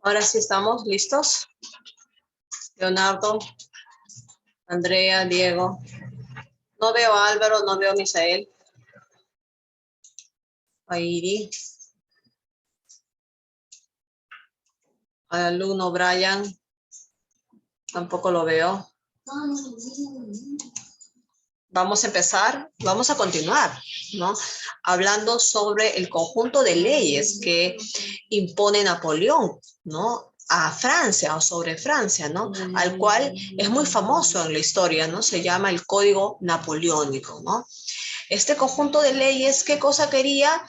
Ahora sí estamos listos. Leonardo, Andrea, Diego. No veo a Álvaro, no veo a Misael. A Iri. Al alumno Brian. Tampoco lo veo. Vamos a empezar, vamos a continuar, ¿no? Hablando sobre el conjunto de leyes que impone Napoleón, ¿no? A Francia o sobre Francia, ¿no? Al cual es muy famoso en la historia, ¿no? Se llama el Código Napoleónico, ¿no? Este conjunto de leyes, ¿qué cosa quería?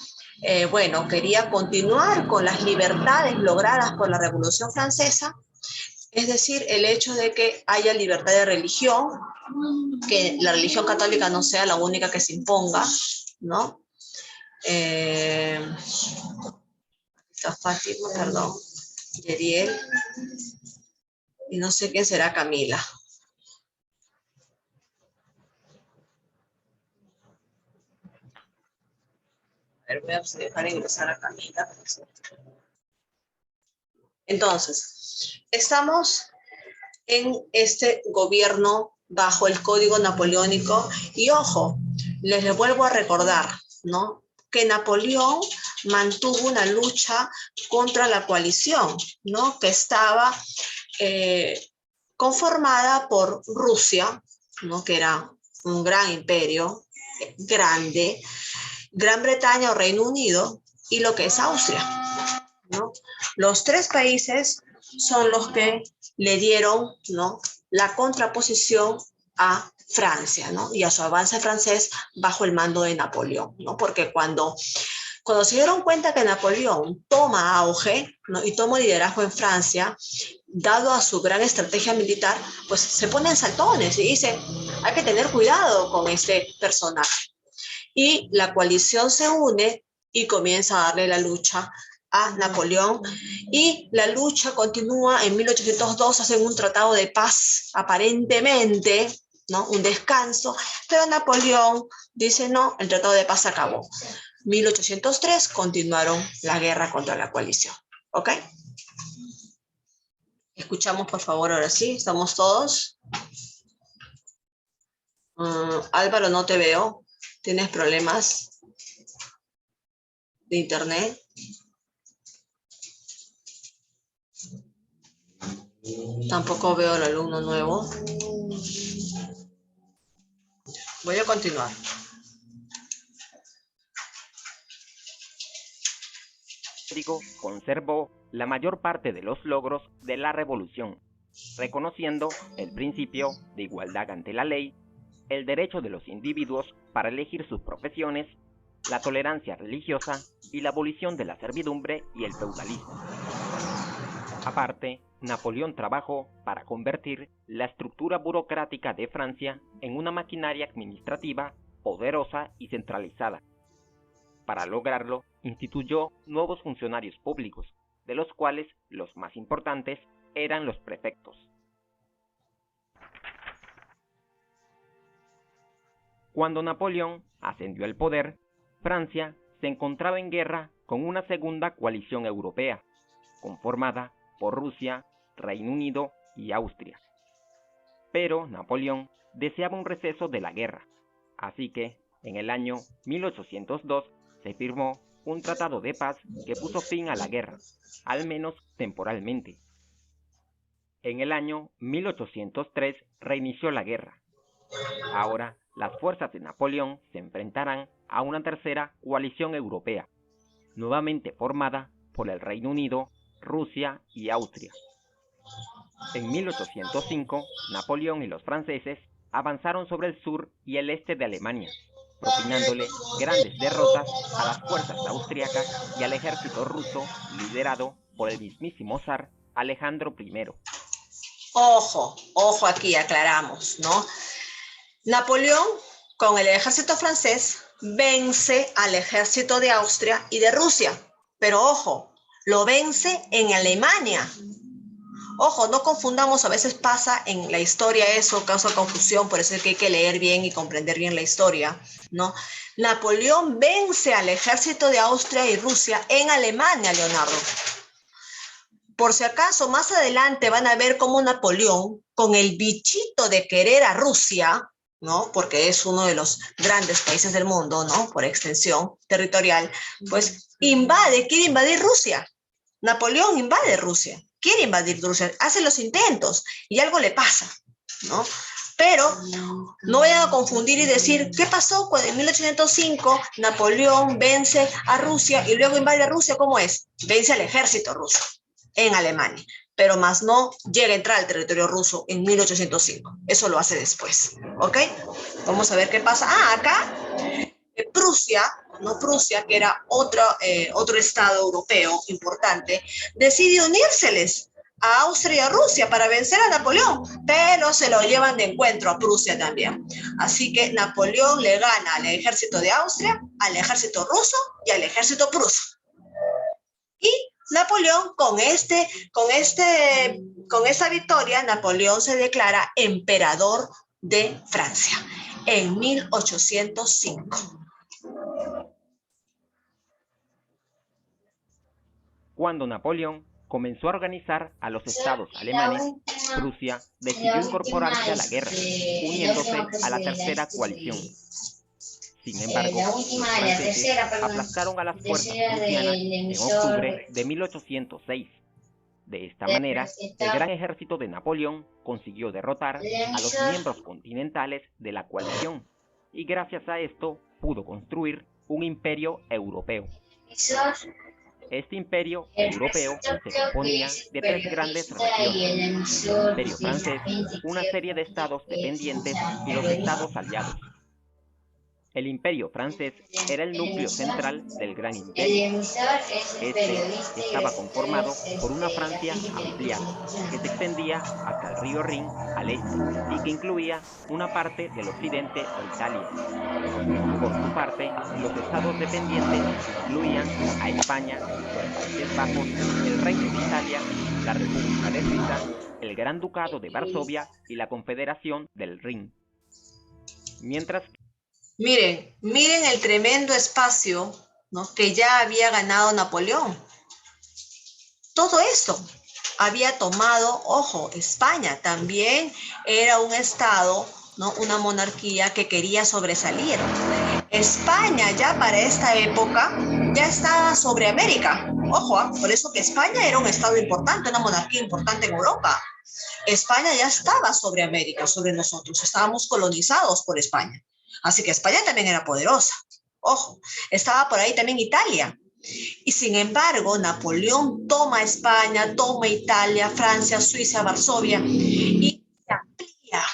Bueno, quería continuar con las libertades logradas por la Revolución Francesa, es decir, el hecho de que haya libertad de religión, que la religión católica no sea la única que se imponga, ¿no? Está Fátima, perdón, Yeriel, y no sé quién será Camila. A ver, voy a dejar ingresar a Camila. Entonces, estamos en este gobierno bajo el Código Napoleónico y ojo, les vuelvo a recordar, ¿no? Que Napoleón mantuvo una lucha contra la coalición, ¿no? Que estaba conformada por Rusia, ¿no? Que era un gran imperio, grande, Gran Bretaña o Reino Unido y lo que es Austria, ¿no? Los tres países son los que le dieron, ¿no? La contraposición a Francia, ¿no? Y a su avance francés bajo el mando de Napoleón, ¿no? Porque cuando se dieron cuenta que Napoleón toma auge, ¿no? Y toma liderazgo en Francia, dado a su gran estrategia militar, pues se ponen saltones y dicen, hay que tener cuidado con este personaje. Y la coalición se une y comienza a darle la lucha a Napoleón, y la lucha continúa. En 1802 hacen un tratado de paz, aparentemente, ¿no? Un descanso, pero Napoleón dice no, el tratado de paz se acabó. 1803 continuaron la guerra contra la coalición, ¿ok? Escuchamos por favor, ahora sí, ¿estamos todos? Álvaro, no te veo, ¿tienes problemas de internet? Tampoco veo al alumno nuevo. Voy a continuar. Conservó la mayor parte de los logros de la revolución, reconociendo el principio de igualdad ante la ley, el derecho de los individuos para elegir sus profesiones, la tolerancia religiosa y la abolición de la servidumbre y el feudalismo. Aparte, Napoleón trabajó para convertir la estructura burocrática de Francia en una maquinaria administrativa poderosa y centralizada. Para lograrlo, instituyó nuevos funcionarios públicos, de los cuales los más importantes eran los prefectos. Cuando Napoleón ascendió al poder, Francia se encontraba en guerra con una segunda coalición europea, conformada por Rusia, Reino Unido y Austria. Pero Napoleón deseaba un receso de la guerra, así que en el año 1802 se firmó un tratado de paz que puso fin a la guerra, al menos temporalmente. En el año 1803 reinició la guerra. Ahora, las fuerzas de Napoleón se enfrentarán a una tercera coalición europea, nuevamente formada por el Reino Unido, Rusia y Austria. En 1805, Napoleón y los franceses avanzaron sobre el sur y el este de Alemania, propinándole grandes derrotas a las fuerzas austriacas y al ejército ruso liderado por el mismísimo zar Alejandro I. Ojo, ojo aquí, aclaramos, ¿no? Napoleón, con el ejército francés, vence al ejército de Austria y de Rusia, pero ojo, lo vence en Alemania. Ojo, no confundamos, a veces pasa en la historia eso, causa confusión, por eso es que hay que leer bien y comprender bien la historia, ¿no? Napoleón vence al ejército de Austria y Rusia en Alemania, Leonardo. por si acaso más adelante van a ver cómo Napoleón, con el bichito de querer a Rusia, ¿no? Porque es uno de los grandes países del mundo, ¿no? Por extensión territorial, pues quiere invadir Rusia. Napoleón invade Rusia, quiere invadir Rusia, hace los intentos y algo le pasa, ¿no? Pero no vayan a confundir y decir, ¿qué pasó cuando en 1805 Napoleón vence a Rusia y luego invade a Rusia? ¿Cómo es? Vence al ejército ruso en Alemania, pero más no llega a entrar al territorio ruso en 1805. Eso lo hace después, ¿ok? Vamos a ver qué pasa. Acá Prusia, no Prusia, que era otro estado europeo importante, decide unírseles a Austria y a Rusia para vencer a Napoleón, pero se lo llevan de encuentro a Prusia también. Así que Napoleón le gana al ejército de Austria, al ejército ruso y al ejército pruso. Y Napoleón, con esta victoria, Napoleón se declara emperador de Francia en 1805. Cuando Napoleón comenzó a organizar a los estados alemanes, Prusia decidió incorporarse a la guerra, uniéndose a la Tercera Coalición. Sin embargo, los franceses aplastaron a las fuerzas prusianas en octubre de 1806. De esta manera, el gran ejército de Napoleón consiguió derrotar a los miembros continentales de la coalición y gracias a esto pudo construir un imperio europeo. Este imperio europeo se componía de tres grandes regiones: el imperio francés, una serie de estados dependientes y los estados aliados. El imperio francés era el núcleo central del gran imperio. Este estaba conformado por una Francia ampliada, que se extendía hasta el río Rin al este y que incluía una parte del occidente de Italia. Por su parte, los estados dependientes incluían a España, los Países Bajos, el Reino de Italia, la República de Suiza, el Gran Ducado de Varsovia y la Confederación del Rin. Mientras que Miren el tremendo espacio, ¿no?, que ya había ganado Napoleón. Todo esto había tomado, ojo, España también era un estado, ¿no?, una monarquía que quería sobresalir. España ya para esta época ya estaba sobre América. Ojo, por eso que España era un estado importante, una monarquía importante en Europa. España ya estaba sobre América, sobre nosotros. Estábamos colonizados por España. Así que España también era poderosa. Ojo, estaba por ahí también Italia. Y sin embargo, Napoleón toma España, toma Italia, Francia, Suiza, Varsovia y amplía,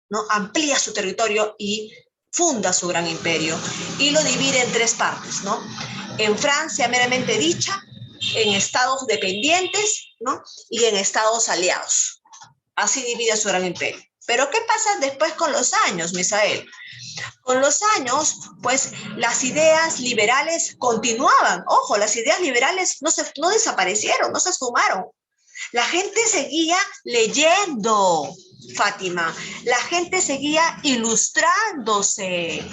¿no?, amplía su territorio y funda su gran imperio y lo divide en tres partes, ¿no? En Francia, meramente dicha, en estados dependientes, ¿no?, y en estados aliados. Así divide su gran imperio. Pero ¿qué pasa después con los años, Misael? Con los años, pues las ideas liberales continuaban. Ojo, las ideas liberales no desaparecieron, no se esfumaron. La gente seguía leyendo, Fátima. La gente seguía ilustrándose.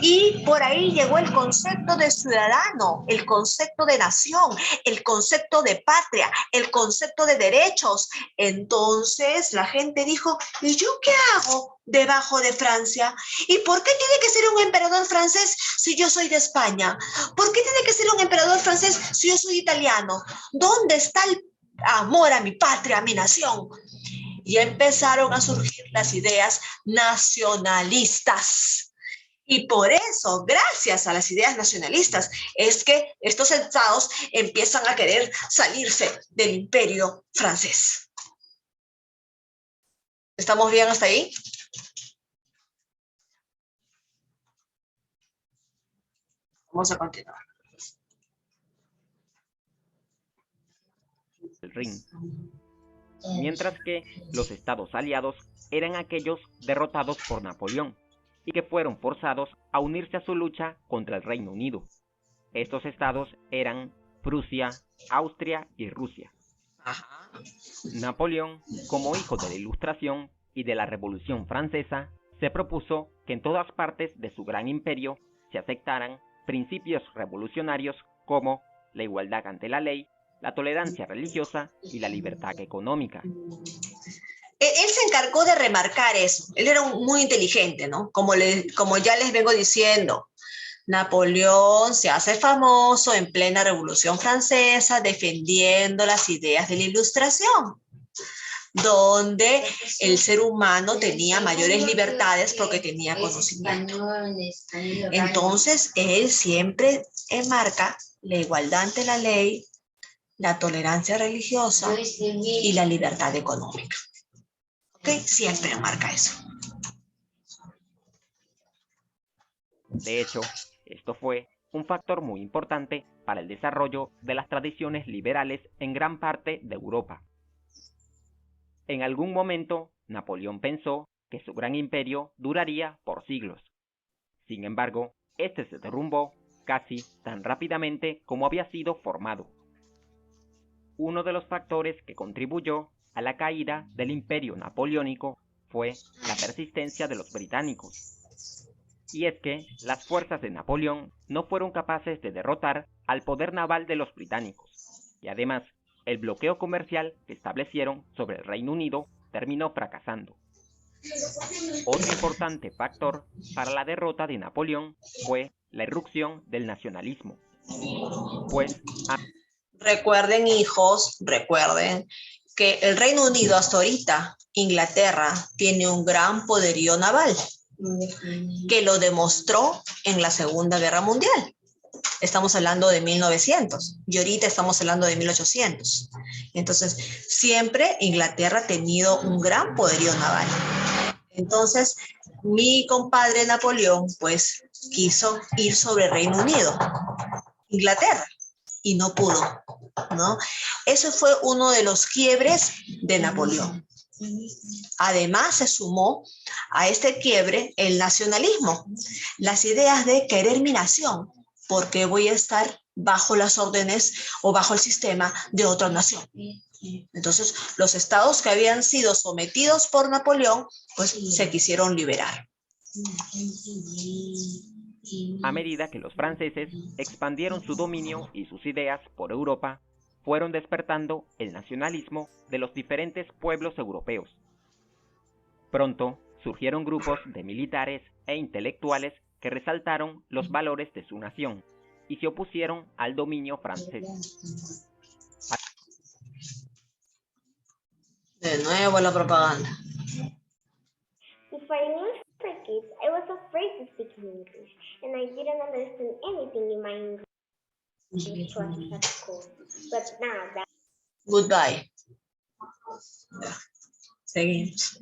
Y por ahí llegó el concepto de ciudadano, el concepto de nación, el concepto de patria, el concepto de derechos. Entonces la gente dijo, ¿y yo qué hago debajo de Francia? ¿Y por qué tiene que ser un emperador francés si yo soy de España? ¿Por qué tiene que ser un emperador francés si yo soy italiano? ¿Dónde está el amor a mi patria, a mi nación? Y empezaron a surgir las ideas nacionalistas. Y por eso, gracias a las ideas nacionalistas, es que estos estados empiezan a querer salirse del imperio francés. ¿Estamos bien hasta ahí? Vamos a continuar. el Rin. Mientras que los estados aliados eran aquellos derrotados por Napoleón y que fueron forzados a unirse a su lucha contra el Reino Unido. Estos estados eran Prusia, Austria y Rusia. Napoleón, como hijo de la Ilustración y de la Revolución Francesa, se propuso que en todas partes de su gran imperio se aceptaran principios revolucionarios como la igualdad ante la ley, la tolerancia religiosa y la libertad económica. Él se encargó de remarcar eso. Él era muy inteligente, ¿no? Como ya les vengo diciendo, Napoleón se hace famoso en plena Revolución Francesa defendiendo las ideas de la Ilustración, donde el ser humano tenía mayores libertades porque tenía conocimiento. Entonces, él siempre enmarca la igualdad ante la ley, la tolerancia religiosa y la libertad económica. ¿Ok? Siempre enmarca eso. De hecho, esto fue un factor muy importante para el desarrollo de las tradiciones liberales en gran parte de Europa. En algún momento, Napoleón pensó que su gran imperio duraría por siglos. Sin embargo, este se derrumbó casi tan rápidamente como había sido formado. Uno de los factores que contribuyó a la caída del imperio napoleónico fue la persistencia de los británicos. Y es que las fuerzas de Napoleón no fueron capaces de derrotar al poder naval de los británicos, y además, el bloqueo comercial que establecieron sobre el Reino Unido terminó fracasando. Otro importante factor para la derrota de Napoleón fue la irrupción del nacionalismo. Pues, recuerden, hijos, recuerden que el Reino Unido hasta ahorita, Inglaterra, tiene un gran poderío naval, que lo demostró en la Segunda Guerra Mundial. Estamos hablando de 1900 y ahorita estamos hablando de 1800. Entonces, siempre Inglaterra ha tenido un gran poderío naval. Entonces, mi compadre Napoleón, pues, quiso ir sobre el Reino Unido, Inglaterra, y no pudo, ¿no? Eso fue uno de los quiebres de Napoleón. Además, se sumó a este quiebre el nacionalismo, las ideas de querer mi nación, porque voy a estar bajo las órdenes o bajo el sistema de otra nación. Entonces, los estados que habían sido sometidos por Napoleón, pues se quisieron liberar. A medida que los franceses expandieron su dominio y sus ideas por Europa, fueron despertando el nacionalismo de los diferentes pueblos europeos. Pronto surgieron grupos de militares e intelectuales que resaltaron los valores de su nación y se opusieron al dominio francés. De nuevo la propaganda. Before I knew Portuguese, I was afraid to speak in English, and I didn't understand anything in my English classes at school. But now that Goodbye. Seguimos.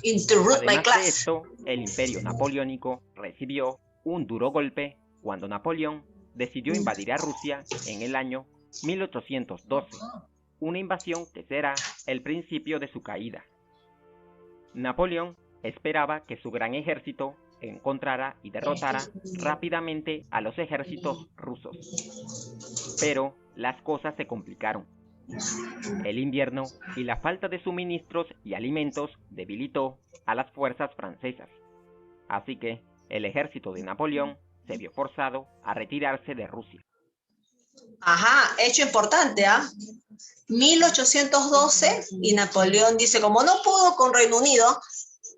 Interrupt my Además de class. esto, el imperio napoleónico recibió un duro golpe cuando Napoleón decidió invadir a Rusia en el año 1812, una invasión que será el principio de su caída. Napoleón esperaba que su gran ejército encontrara y derrotara rápidamente a los ejércitos rusos. Pero las cosas se complicaron. El invierno y la falta de suministros y alimentos debilitó a las fuerzas francesas. Así que el ejército de Napoleón se vio forzado a retirarse de Rusia. Ajá, hecho importante, ¿ah? 1812 y Napoleón dice, como no pudo con Reino Unido,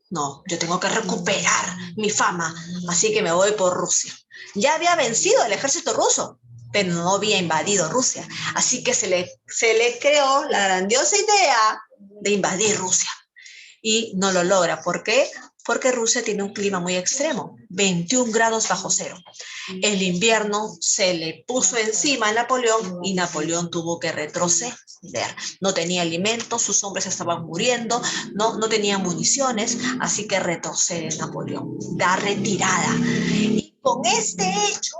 no, yo tengo que recuperar mi fama, así que me voy por Rusia. Ya había vencido el ejército ruso, pero no había invadido Rusia, así que se le creó la grandiosa idea de invadir Rusia. Y no lo logra. ¿Por qué? Porque Rusia tiene un clima muy extremo, 21 grados bajo cero. El invierno se le puso encima a Napoleón y Napoleón tuvo que retroceder. No tenía alimentos, sus hombres estaban muriendo, no tenía municiones, así que retrocede Napoleón, da retirada. Y con este hecho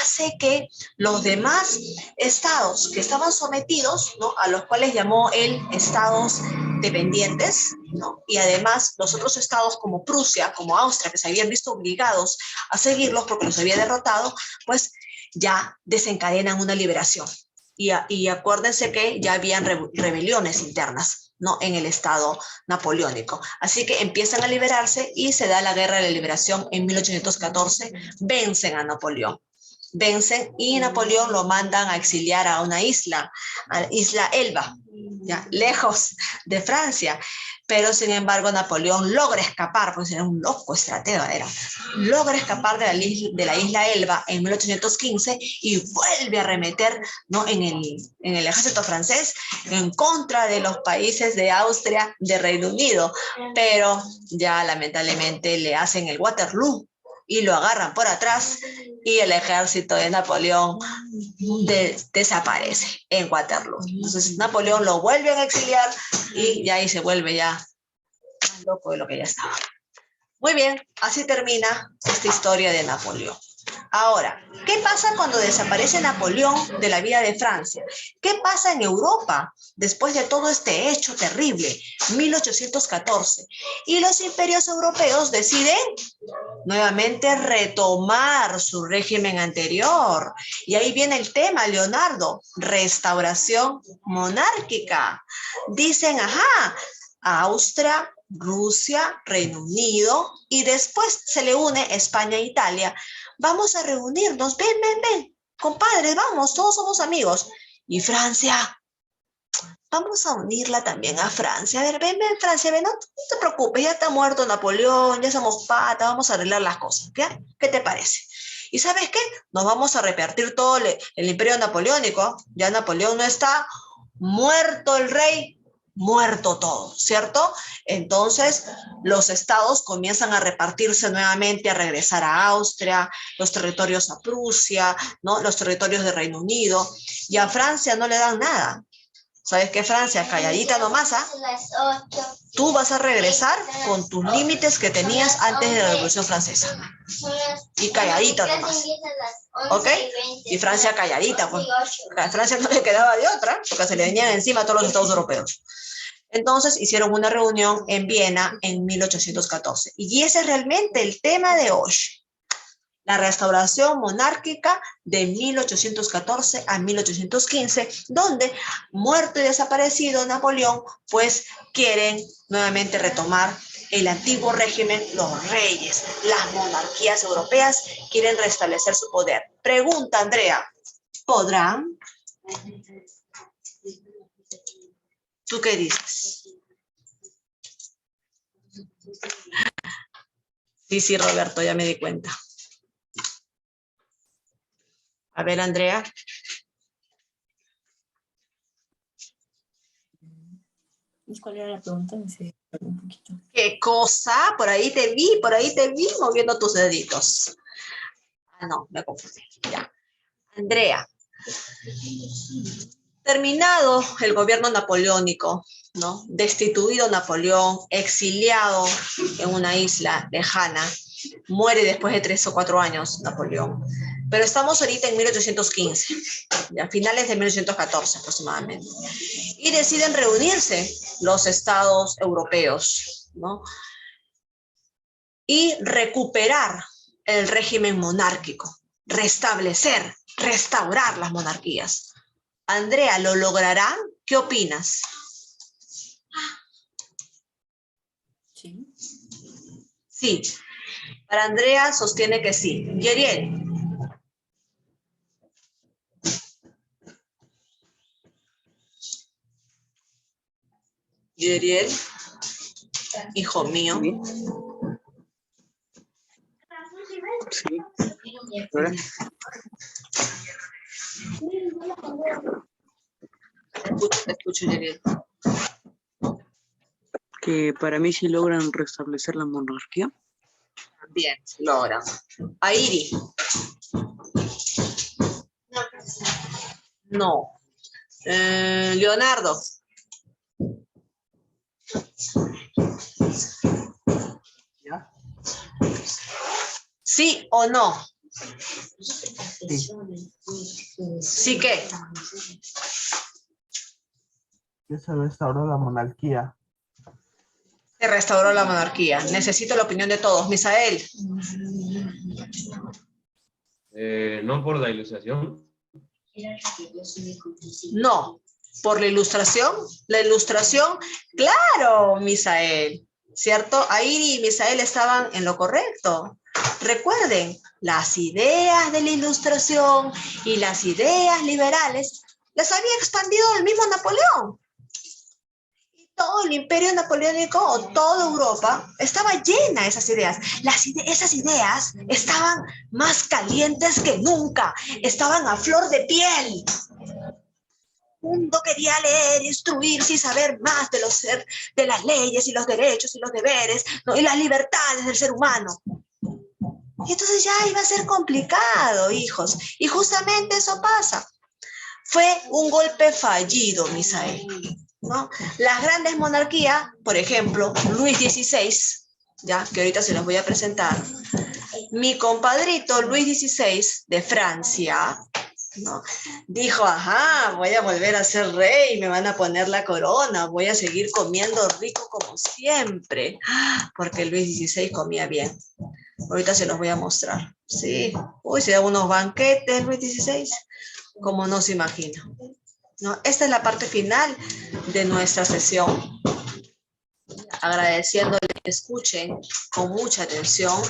hace que los demás estados que estaban sometidos, ¿no?, a los cuales llamó él estados dependientes, ¿no?, y además los otros estados como Prusia, como Austria, que se habían visto obligados a seguirlos porque los había derrotado, pues ya desencadenan una liberación. Y acuérdense que ya habían rebeliones internas, ¿no?, en el estado napoleónico. Así que empiezan a liberarse y se da la guerra de la liberación en 1814, vencen a Napoleón. vencen y Napoleón lo mandan a exiliar a una isla, a Isla Elba, ya, lejos de Francia. Pero sin embargo Napoleón logra escapar, porque era un loco estratega, logra escapar de la isla Elba en 1815 y vuelve a arremeter, ¿no?, en el ejército francés en contra de los países de Austria, de Reino Unido, pero ya lamentablemente le hacen el Waterloo y lo agarran por atrás y el ejército de Napoleón desaparece en Waterloo. Entonces Napoleón lo vuelven a exiliar y ya ahí se vuelve ya más loco de lo que ya estaba. Muy bien, así termina esta historia de Napoleón. Ahora, ¿qué pasa cuando desaparece Napoleón de la vida de Francia? ¿Qué pasa en Europa después de todo este hecho terrible, 1814? Y los imperios europeos deciden nuevamente retomar su régimen anterior. Y ahí viene el tema, Leonardo, restauración monárquica. Dicen, ajá, Austria, Rusia, Reino Unido, y después se le une España e Italia. Vamos a reunirnos, ven, compadres, vamos, todos somos amigos. Y Francia, vamos a unirla también a Francia. A ver, ven, Francia, ven, no te preocupes, ya está muerto Napoleón, ya somos patas, vamos a arreglar las cosas, ¿ya? ¿Qué te parece? ¿Y sabes qué? Nos vamos a repartir todo el imperio napoleónico. Ya Napoleón no está, muerto el rey, muerto todo, ¿cierto? Entonces, los estados comienzan a repartirse nuevamente, a regresar a Austria, los territorios a Prusia, ¿no?, los territorios de Reino Unido, y a Francia no le dan nada. ¿Sabes qué, Francia? Calladita nomás, ¿ah? Tú vas a regresar con tus límites que tenías antes de la Revolución Francesa. Y calladita nomás. ¿Ok? Y Francia calladita, pues. A Francia no le quedaba de otra, porque se le venían encima a todos los estados europeos. Entonces hicieron una reunión en Viena en 1814. Y ese es realmente el tema de hoy. La restauración monárquica de 1814 a 1815, donde, muerto y desaparecido Napoleón, pues quieren nuevamente retomar el antiguo régimen. Los reyes, las monarquías europeas quieren restablecer su poder. Pregunta, Andrea, ¿podrán? ¿Tú qué dices? Sí, Roberto, ya me di cuenta. A ver, Andrea. ¿Cuál era la pregunta? Me sé un poquito. ¿Qué cosa? Por ahí te vi moviendo tus deditos. Ah, no, me confundí. Ya. Andrea. Terminado el gobierno napoleónico, ¿no?, destituido Napoleón, exiliado en una isla lejana, muere después de 3 o 4 años Napoleón. Pero estamos ahorita en 1815, a finales de 1814 aproximadamente. Y deciden reunirse los estados europeos, ¿no?, y recuperar el régimen monárquico, restablecer, restaurar las monarquías. Andrea, ¿lo lograrán? ¿Qué opinas? Sí. Sí. Para Andrea sostiene que sí. Yeriel. Yeriel, hijo mío. Sí. Te escucho, Yeriel. Que para mí sí logran restablecer la monarquía. Bien, logran. Airi. No. Leonardo. ¿Ya? ¿Sí o no? Sí. ¿Sí qué? Que se restauró la monarquía. Se restauró la monarquía. Necesito la opinión de todos. Misael. No por la ilustración. No. ¿Por la ilustración? La ilustración, claro, Misael. ¿Cierto? Airi y Misael estaban en lo correcto. Recuerden, las ideas de la Ilustración y las ideas liberales las había expandido el mismo Napoleón. Y todo el imperio napoleónico o toda Europa estaba llena de esas ideas. Esas ideas estaban más calientes que nunca, estaban a flor de piel. El mundo quería leer, instruirse y saber más de las leyes y los derechos y los deberes, ¿no? Y las libertades del ser humano. Y entonces ya iba a ser complicado, hijos. Y justamente eso pasa. Fue un golpe fallido, Misael, ¿no? Las grandes monarquías, por ejemplo, Luis XVI, ya que ahorita se los voy a presentar. Mi compadrito Luis XVI de Francia, ¿no? Dijo, ajá, voy a volver a ser rey, me van a poner la corona, voy a seguir comiendo rico como siempre, porque Luis XVI comía bien. Ahorita se los voy a mostrar. Sí, uy, se da unos banquetes Luis XVI, como no se imagina, ¿no? Esta es la parte final de nuestra sesión. Agradeciéndole que escuchen con mucha atención.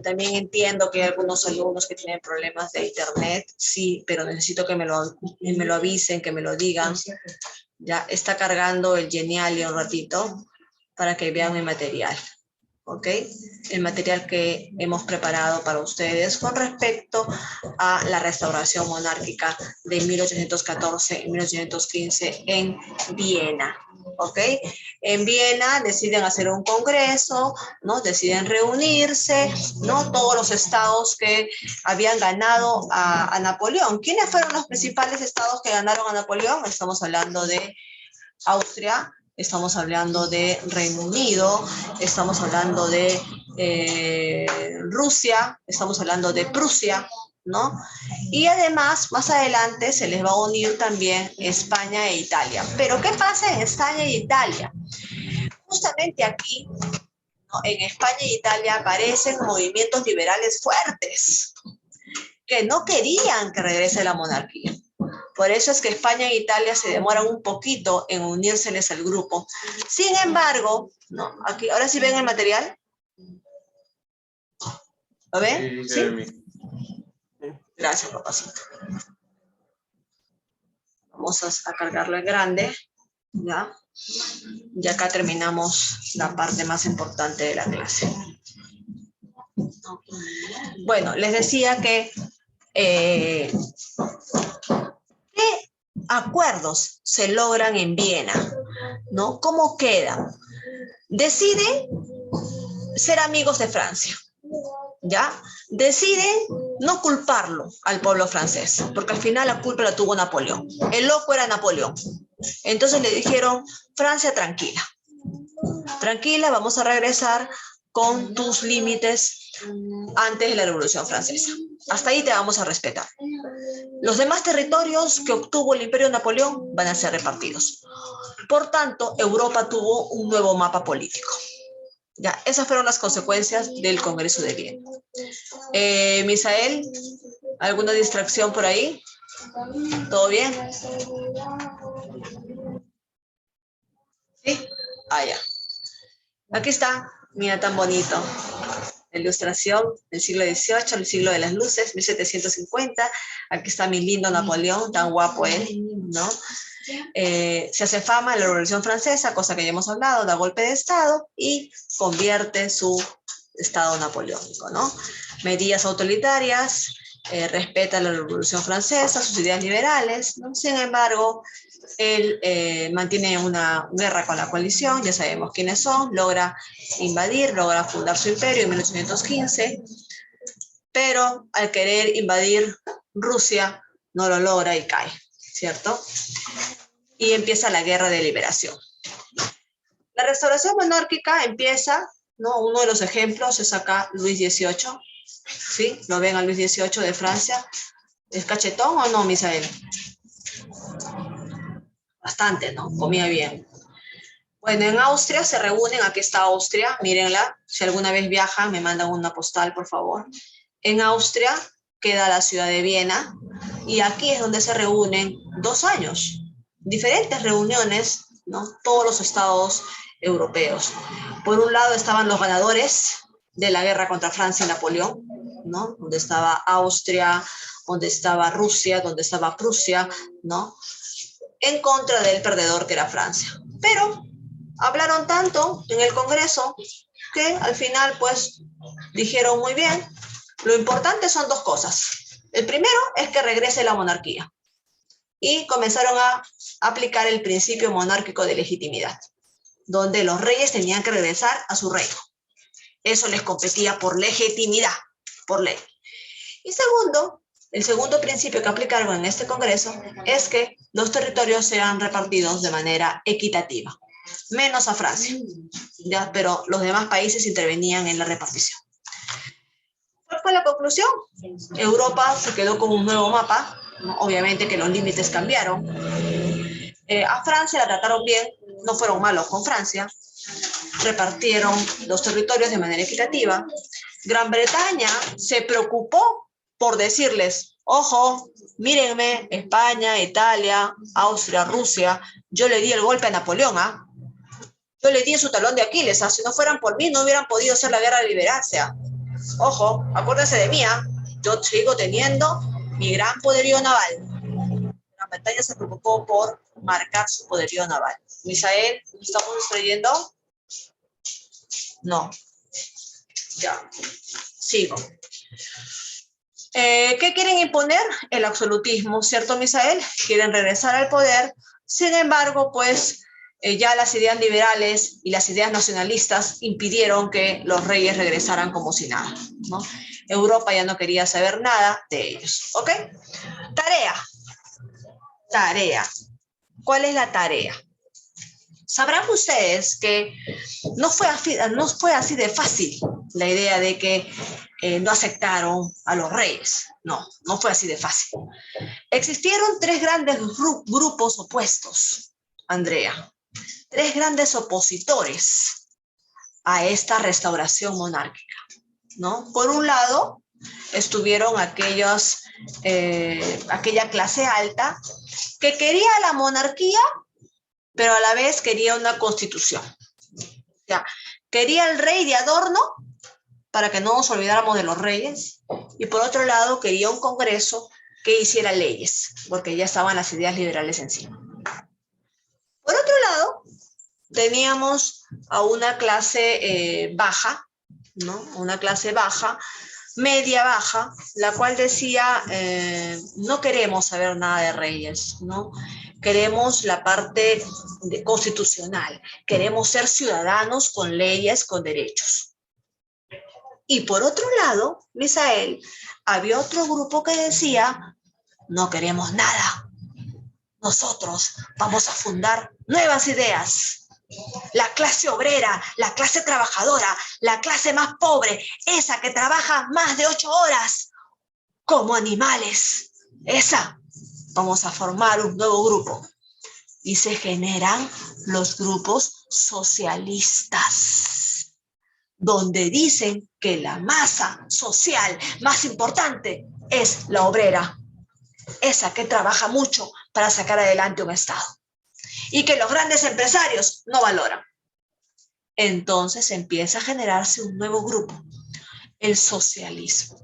También entiendo que hay algunos alumnos que tienen problemas de internet, sí, pero necesito que me lo avisen, que me lo digan. Ya está cargando el Geniali un ratito para que vean mi material, ¿ok? El material que hemos preparado para ustedes con respecto a la restauración monárquica de 1814 y 1815 en Viena. ¿Ok? En Viena deciden hacer un congreso, ¿no? Deciden reunirse, ¿no? Todos los estados que habían ganado a Napoleón. ¿Quiénes fueron los principales estados que ganaron a Napoleón? Estamos hablando de Austria, estamos hablando de Reino Unido, estamos hablando de Rusia, estamos hablando de Prusia, ¿no? Y además, más adelante se les va a unir también España e Italia. Pero, ¿qué pasa en España e Italia? Justamente aquí, ¿no? En España e Italia aparecen movimientos liberales fuertes que no querían que regrese la monarquía. Por eso es que España e Italia se demoran un poquito en unírseles al grupo. Sin embargo, ¿no? Aquí, ¿ahora sí ven el material? ¿Lo ven? Sí. Gracias, papacito. Vamos a cargarlo en grande, ¿ya? Y acá terminamos la parte más importante de la clase. Bueno, les decía que ¿qué acuerdos se logran en Viena? ¿No? ¿Cómo quedan? Deciden ser amigos de Francia, ¿ya? Deciden no culparlo al pueblo francés, porque al final la culpa la tuvo Napoleón. El loco era Napoleón. Entonces le dijeron, Francia, tranquila. Tranquila, vamos a regresar con tus límites antes de la Revolución Francesa. Hasta ahí te vamos a respetar. Los demás territorios que obtuvo el Imperio de Napoleón van a ser repartidos. Por tanto, Europa tuvo un nuevo mapa político. Ya, esas fueron las consecuencias del Congreso de Viena. Misael, ¿alguna distracción por ahí? ¿Todo bien? ¿Sí? Ah, ya. Aquí está, mira, tan bonito. La ilustración del siglo XVIII, el siglo de las luces, 1750. Aquí está mi lindo Napoleón, tan guapo él, ¿no? Se hace fama en la Revolución Francesa, cosa que ya hemos hablado, da golpe de Estado y convierte su Estado napoleónico, ¿no? Medidas autoritarias, respeta la Revolución Francesa, sus ideas liberales, ¿no? Sin embargo, él mantiene una guerra con la coalición, ya sabemos quiénes son, logra invadir, logra fundar su imperio en 1815, pero al querer invadir Rusia, no lo logra y cae, ¿cierto? Y empieza la guerra de liberación. La restauración monárquica empieza, ¿no? Uno de los ejemplos es acá Luis XVIII, ¿sí? ¿Lo ven a Luis XVIII de Francia? ¿Es cachetón o no, Misael? Bastante, ¿no? Comía bien. Bueno, en Austria se reúnen, aquí está Austria, mírenla, si alguna vez viajan me mandan una postal, por favor. En Austria queda la ciudad de Viena y aquí es donde se reúnen 2 años, diferentes reuniones, ¿no? Todos los estados europeos. Por un lado estaban los ganadores, de la guerra contra Francia y Napoleón, ¿no? Donde estaba Austria, donde estaba Rusia, donde estaba Prusia, ¿no? En contra del perdedor que era Francia. Pero hablaron tanto en el Congreso que al final, pues, dijeron muy bien, lo importante son dos cosas. El primero es que regrese la monarquía. Y comenzaron a aplicar el principio monárquico de legitimidad, donde los reyes tenían que regresar a su reino. Eso les competía por legitimidad, por ley. Y segundo, el segundo principio que aplicaron en este Congreso es que los territorios sean repartidos de manera equitativa, menos a Francia, ¿ya? Pero los demás países intervenían en la repartición. ¿Cuál fue la conclusión? Europa se quedó con un nuevo mapa, ¿no? Obviamente que los límites cambiaron. A Francia la trataron bien, no fueron malos con Francia, repartieron los territorios de manera equitativa. Gran Bretaña se preocupó por decirles, ojo, mírenme, España, Italia, Austria, Rusia, yo le di el golpe a Napoleón, ¿ah? Yo le di en su talón de Aquiles, ¿ah? Si no fueran por mí no hubieran podido hacer la guerra de liberancia. Ojo, acuérdense de mí, ¿ah? Yo sigo teniendo mi gran poderío naval. Gran Bretaña se preocupó por marcar su poderío naval. Misael, ¿estamos distrayendo? No. Ya. Sigo. ¿Qué quieren imponer? El absolutismo, ¿cierto, Misael? Quieren regresar al poder. Sin embargo, pues ya las ideas liberales y las ideas nacionalistas impidieron que los reyes regresaran como si nada, ¿no? Europa ya no quería saber nada de ellos, ¿ok? Tarea. ¿Cuál es la tarea? Sabrán ustedes que no fue así de fácil la idea de que no aceptaron a los reyes. No fue así de fácil. Existieron tres grandes grupos opuestos, Andrea. Tres grandes opositores a esta restauración monárquica, ¿no? Por un lado, estuvieron aquella clase alta que quería la monarquía, pero a la vez quería una constitución. O sea, quería el rey de adorno para que no nos olvidáramos de los reyes, y por otro lado quería un congreso que hiciera leyes, porque ya estaban las ideas liberales encima. Por otro lado, teníamos a una clase baja, ¿no? Una clase baja, media baja, la cual decía, no queremos saber nada de reyes, ¿no? Queremos la parte constitucional, queremos ser ciudadanos con leyes, con derechos. Y por otro lado, Misael, había otro grupo que decía, no queremos nada, nosotros vamos a fundar nuevas ideas. La clase obrera, la clase trabajadora, la clase más pobre, esa que trabaja más de 8 horas, como animales, esa, vamos a formar un nuevo grupo. Y se generan los grupos socialistas, donde dicen que la masa social más importante es la obrera, esa que trabaja mucho para sacar adelante un Estado, y que los grandes empresarios no valoran. Entonces empieza a generarse un nuevo grupo, el socialismo,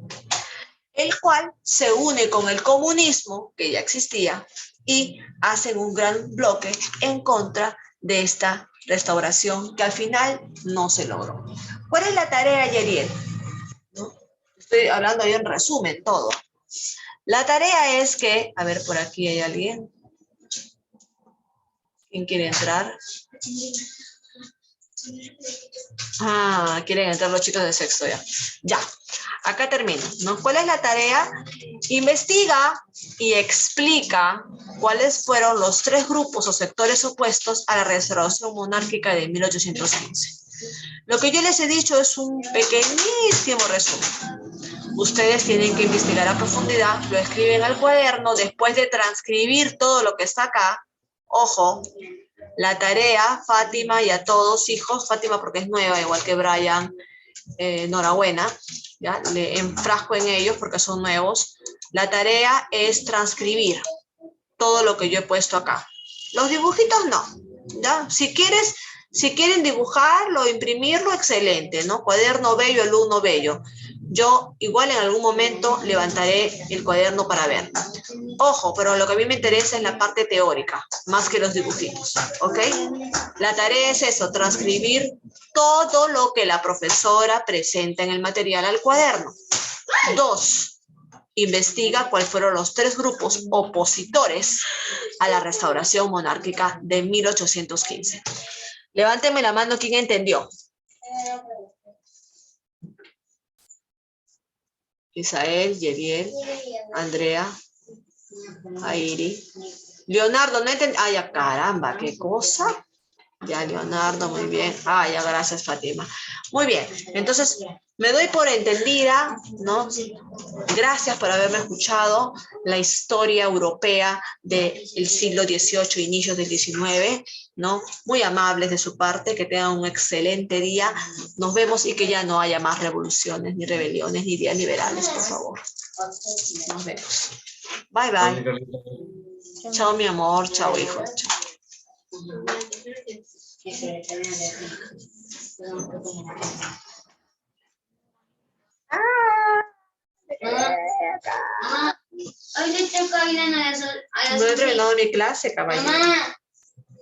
el cual se une con el comunismo, que ya existía, y hacen un gran bloque en contra de esta restauración que al final no se logró. ¿Cuál es la tarea, Yeriel? ¿No? Estoy hablando yo en resumen todo. La tarea es que, a ver, por aquí hay alguien. ¿Quién quiere entrar? Ah, quieren entrar los chicos de sexto ya. Ya, acá termino, ¿no? ¿Cuál es la tarea? Investiga y explica cuáles fueron los tres grupos o sectores opuestos a la restauración monárquica de 1815. Lo que yo les he dicho es un pequeñísimo resumen. Ustedes tienen que investigar a profundidad, lo escriben al cuaderno, después de transcribir todo lo que está acá. Ojo, la tarea, Fátima y a todos, hijos, Fátima porque es nueva, igual que Brian, enhorabuena, ¿ya? Le enfrasco en ellos porque son nuevos. La tarea es transcribir todo lo que yo he puesto acá. Los dibujitos no, ¿ya? Si quieres, Si quieren dibujarlo, imprimirlo, excelente, ¿no? Cuaderno bello, alumno bello. Yo igual en algún momento levantaré el cuaderno para ver. Ojo, pero lo que a mí me interesa es la parte teórica, más que los dibujitos, ¿ok? La tarea es eso, transcribir todo lo que la profesora presenta en el material al cuaderno. 2. Investiga cuáles fueron los 3 grupos opositores a la restauración monárquica de 1815. Levánteme la mano, ¿quién entendió? Isael, Yeriel, Andrea, Airi. Leonardo, no entendí. Ay, ya, caramba, qué cosa. Ya, Leonardo, muy bien. Ah, ya, gracias, Fátima. Muy bien, entonces me doy por entendida, ¿no? Gracias por haberme escuchado la historia europea del siglo XVIII, inicios del XIX, ¿no? Muy amables de su parte, que tengan un excelente día. Nos vemos y que ya no haya más revoluciones, ni rebeliones, ni ideas liberales, por favor. Nos vemos. Bye, bye. Chao, mi amor. Chao, hijo. Chao. No he terminado mi clase, caballero.